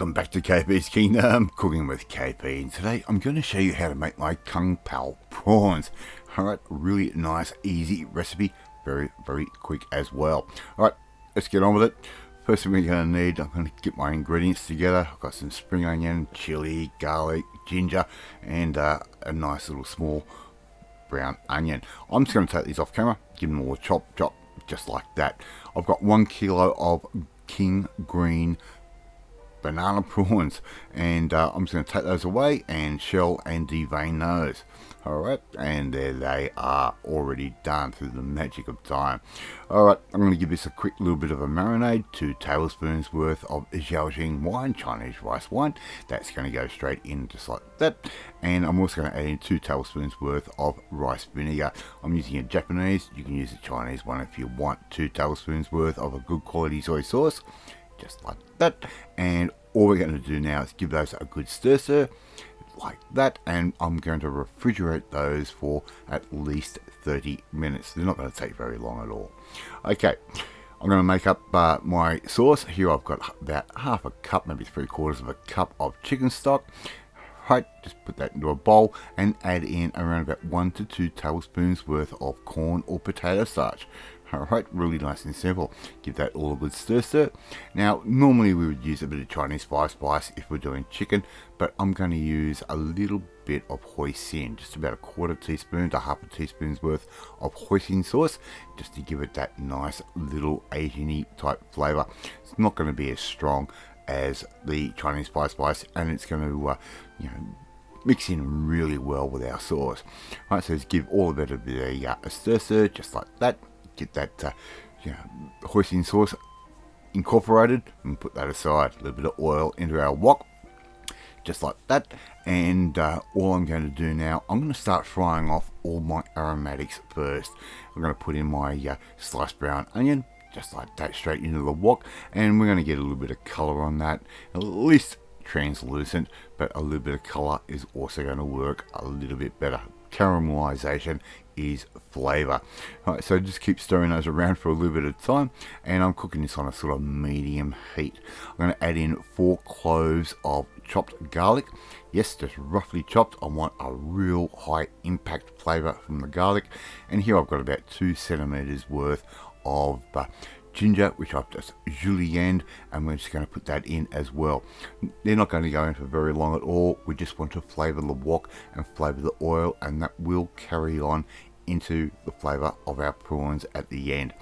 Welcome back to KP's Kingdom, cooking with KP, and today I'm going to show you how to make my Pao Prawns. Alright, really nice, easy recipe, very quick as well. Alright, let's get on with it. First thing we're going to need, I'm going to get my ingredients together. I've got some spring onion, chili, garlic, ginger, and a nice little small brown onion. I'm just going to take these off camera, give them all a chop, just like that. I've got 1 kilo of king green banana prawns, and I'm just going to take those away and shell and devein those. Alright, and there they are, already done through the magic of time. Alright, I'm going to give this a quick little bit of a marinade. 2 tablespoons worth of Zhaoxing wine, Chinese rice wine. That's going to go straight in just like that. And I'm also going to add in 2 tablespoons worth of rice vinegar. I'm using a Japanese, you can use a Chinese one if you want. 2 tablespoons worth of a good quality soy sauce, just like that. And all we're going to do now is give those a good stir like that, and I'm going to refrigerate those for at least 30 minutes. They're not going to take very long at all. Okay, I'm going to make up my sauce. Here I've got about half a cup, maybe 3/4 of a cup of chicken stock. Right, just put that into a bowl and add in around about 1 to 2 tablespoons worth of corn or potato starch. Alright, really nice and simple. Give that all a good stir. Now, normally we would use a bit of Chinese spice if we're doing chicken, but I'm going to use a little bit of hoisin, just about 1/4 teaspoon to 1/2 teaspoon's worth of hoisin sauce, just to give it that nice little Asian-y type flavour. It's not going to be as strong as the Chinese spice, and it's going to, mix in really well with our sauce. Right, so just give all of it a bit of a stir, just like that. Get that hoisin sauce incorporated and put that aside. A little bit of oil into our wok, just like that. And all I'm going to do now, I'm going to start frying off all my aromatics first. I'm going to put in my sliced brown onion, just like that, straight into the wok, and we're going to get a little bit of color on that, at least translucent, but a little bit of color is also going to work a little bit better. Caramelization is flavor. Alright, so just keep stirring those around for a little bit of time, and I'm cooking this on a sort of medium heat. I'm going to add in 4 cloves of chopped garlic. Yes, just roughly chopped. I want a real high impact flavor from the garlic. And here I've got about 2 centimeters worth of ginger, which I've just julienned, and we're just going to put that in as well. They're not going to go in for very long at all. We just want to flavor the wok and flavor the oil, and that will carry on into the flavor of our prawns at the end.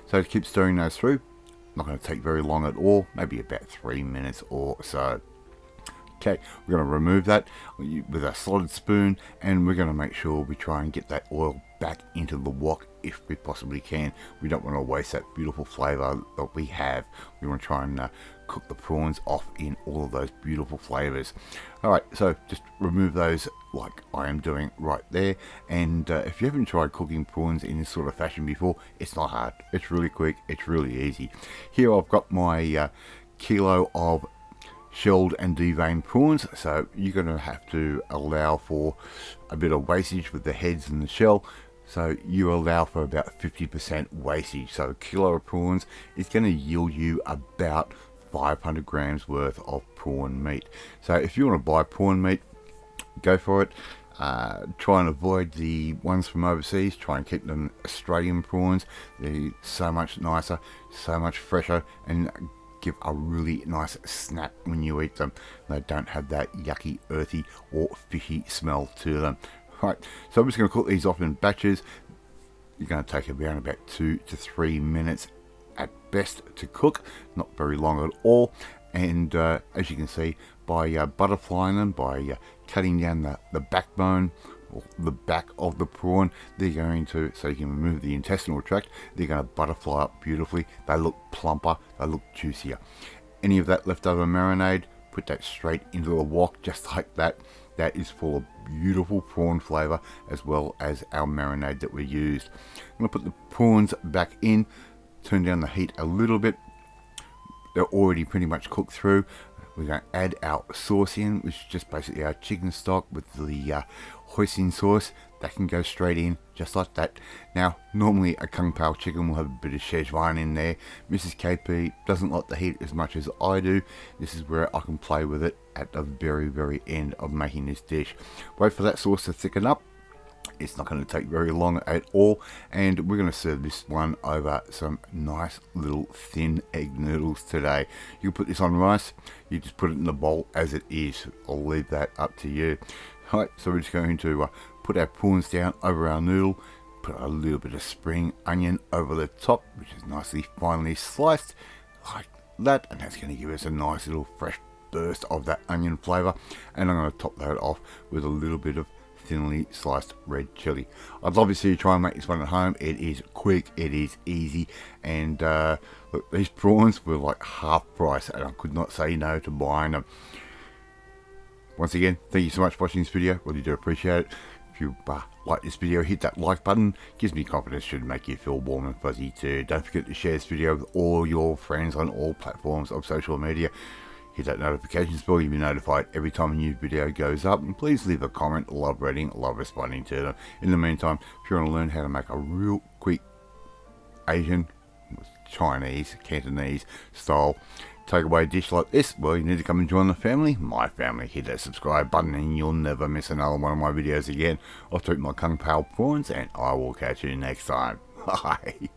So keep stirring those through. Not going to take very long at all, maybe about 3 minutes or so. Okay, we're going to remove that with a slotted spoon, and we're going to make sure we try and get that oil back into the wok if we possibly can. We don't want to waste that beautiful flavor that we have. We want to try and cook the prawns off in all of those beautiful flavors. Alright, so just remove those like I am doing right there. And if you haven't tried cooking prawns in this sort of fashion before, it's not hard. It's really quick. It's really easy. Here I've got my kilo of shelled and deveined prawns, so you're going to have to allow for a bit of wastage with the heads and the shell. So you allow for about 50% wastage. So a kilo of prawns is going to yield you about 500 grams worth of prawn meat. So if you want to buy prawn meat, go for it. Try and avoid the ones from overseas. Try and keep them Australian prawns. They're so much nicer, so much fresher, and give a really nice snap when you eat them. They don't have that yucky, earthy or fishy smell to them. Right, so I'm just going to cook these off in batches. You're going to take around about 2 to 3 minutes at best to cook, not very long at all. And as you can see, by butterflying them, by cutting down the backbone or the back of the prawn, they're going to, so you can remove the intestinal tract, they're going to butterfly up beautifully. They look plumper, they look juicier. Any of that leftover marinade, put that straight into the wok, just like that. That is full of beautiful prawn flavor, as well as our marinade that we used. I'm going to put the prawns back in, turn down the heat a little bit. They're already pretty much cooked through. we're going to add our sauce in, which is just basically our chicken stock with the hoisin sauce. That can go straight in just like that. Now, normally a Kung Pao chicken will have a bit of Szechuan in there. Mrs. KP doesn't like the heat as much as I do. This is where I can play with it at the very end of making this dish. Wait for that sauce to thicken up. It's not going to take very long at all, and we're going to serve this one over some nice little thin egg noodles today. You put this on rice, you just put it in the bowl as it is. I'll leave that up to you. Alright, so we're just going to put our prawns down over our noodle, put a little bit of spring onion over the top, which is nicely finely sliced like that, and that's going to give us a nice little fresh burst of that onion flavour. And I'm going to top that off with a little bit of thinly sliced red chili. I'd love to see you try and make this one at home. It is quick, it is easy, and look, these prawns were like half price, and I could not say no to buying them. Once again, thank you so much for watching this video. Really do appreciate it. If you like this video, hit that like button. Gives me confidence, should make you feel warm and fuzzy too. Don't forget to share this video with all your friends on all platforms of social media. Hit that notifications bell, you'll be notified every time a new video goes up. And please leave a comment. Love reading, love responding to them. In the meantime, if you want to learn how to make a real quick Asian, Chinese, Cantonese style takeaway dish like this, well, you need to come and join the family, my family. Hit that subscribe button and you'll never miss another one of my videos again. I'll treat my Kung Pao prawns, and I will catch you next time. Bye.